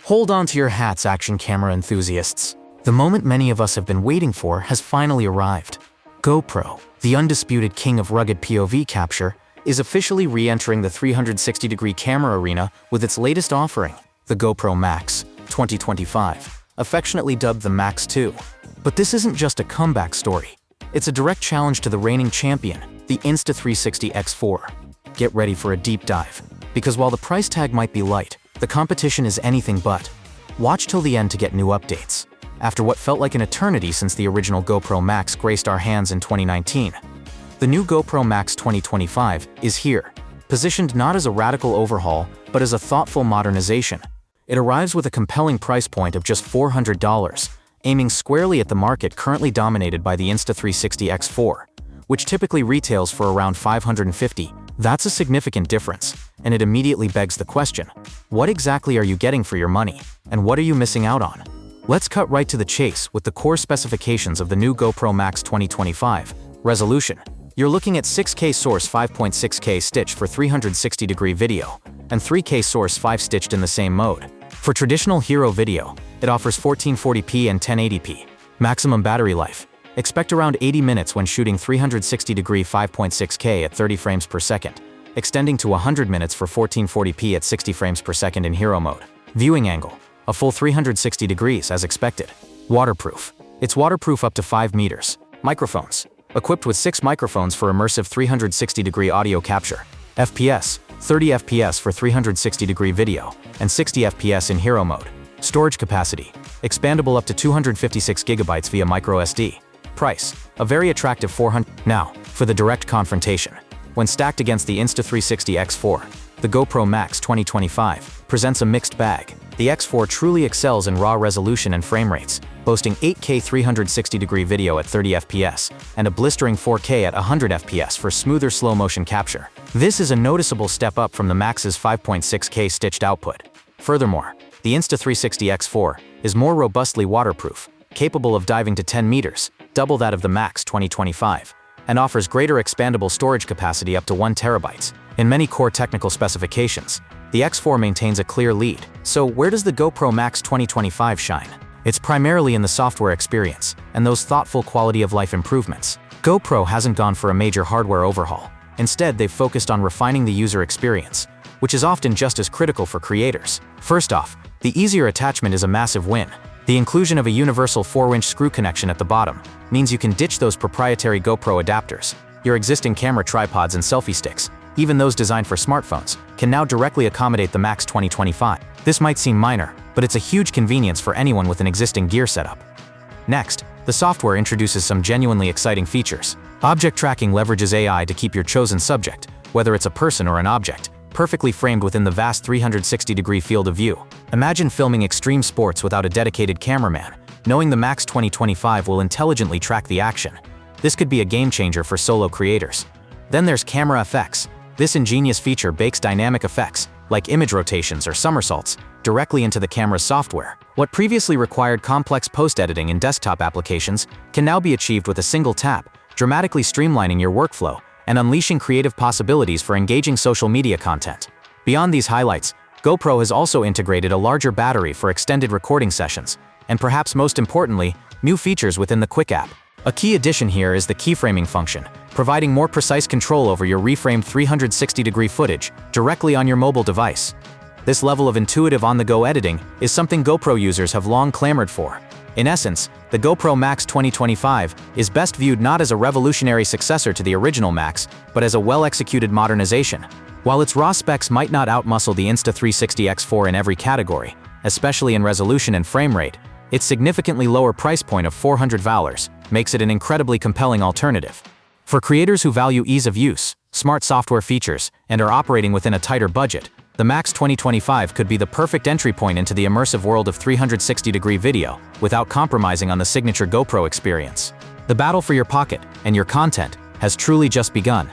Hold on to your hats, action camera enthusiasts. The moment many of us have been waiting for has finally arrived. GoPro, the undisputed king of rugged POV capture, is officially re-entering the 360-degree camera arena with its latest offering, the GoPro Max 2025, affectionately dubbed the Max 2. But this isn't just a comeback story. It's a direct challenge to the reigning champion, the Insta360 X4. Get ready for a deep dive, because while the price tag might be light, the competition is anything but. Watch till the end to get new updates. After what felt like an eternity since the original GoPro Max graced our hands in 2019, the new GoPro Max 2025 is here, positioned not as a radical overhaul, but as a thoughtful modernization. It arrives with a compelling price point of just $400, aiming squarely at the market currently dominated by the Insta360 X4, which typically retails for around $550. That's a significant difference, and it immediately begs the question, what exactly are you getting for your money, and what are you missing out on? Let's cut right to the chase with the core specifications of the new GoPro Max 2025. Resolution. You're looking at 6K source 5.6K stitched for 360-degree video, and 3K source 5 stitched in the same mode. For traditional hero video, it offers 1440p and 1080p. Maximum battery life. Expect around 80 minutes when shooting 360-degree 5.6K at 30 frames per second, extending to 100 minutes for 1440p at 60 frames per second in hero mode. Viewing angle. A full 360 degrees as expected. Waterproof. It's waterproof up to 5 meters. Microphones. Equipped with 6 microphones for immersive 360-degree audio capture. FPS. 30 FPS for 360-degree video, and 60 FPS in hero mode. Storage capacity. Expandable up to 256 gigabytes via microSD. Price. A very attractive $400. Now, for the direct confrontation. When stacked against the Insta360 X4, the GoPro Max 2025 presents a mixed bag. The X4 truly excels in raw resolution and frame rates, boasting 8K 360-degree video at 30 FPS, and a blistering 4K at 100 FPS for smoother slow-motion capture. This is a noticeable step up from the Max's 5.6K stitched output. Furthermore, the Insta360 X4 is more robustly waterproof, capable of diving to 10 meters, double that of the Max 2025, and offers greater expandable storage capacity up to 1 terabyte. In many core technical specifications, the X4 maintains a clear lead. So where does the GoPro Max 2025 shine? It's primarily in the software experience and those thoughtful quality-of-life improvements. GoPro hasn't gone for a major hardware overhaul. Instead, they've focused on refining the user experience, which is often just as critical for creators. First off, the easier attachment is a massive win. The inclusion of a universal 4-inch screw connection at the bottom means you can ditch those proprietary GoPro adapters. Your existing camera tripods and selfie sticks, even those designed for smartphones, can now directly accommodate the Max 2025. This might seem minor, but it's a huge convenience for anyone with an existing gear setup. Next, the software introduces some genuinely exciting features. Object Tracking leverages AI to keep your chosen subject, whether it's a person or an object, perfectly framed within the vast 360-degree field of view. Imagine filming extreme sports without a dedicated cameraman, knowing the Max 2025 will intelligently track the action. This could be a game changer for solo creators. Then there's CameraFX. This ingenious feature bakes dynamic effects, like image rotations or somersaults, directly into the camera's software. What previously required complex post-editing in desktop applications can now be achieved with a single tap, dramatically streamlining your workflow and unleashing creative possibilities for engaging social media content. Beyond these highlights, GoPro has also integrated a larger battery for extended recording sessions, and perhaps most importantly, new features within the Quick app. A key addition here is the keyframing function, providing more precise control over your reframed 360-degree footage directly on your mobile device. This level of intuitive on-the-go editing is something GoPro users have long clamored for. In essence, the GoPro Max 2025 is best viewed not as a revolutionary successor to the original Max, but as a well-executed modernization. While its raw specs might not outmuscle the Insta360 X4 in every category, especially in resolution and frame rate, its significantly lower price point of $400 makes it an incredibly compelling alternative. For creators who value ease of use, smart software features, and are operating within a tighter budget, the Max 2025 could be the perfect entry point into the immersive world of 360-degree video without compromising on the signature GoPro experience. The battle for your pocket and your content has truly just begun.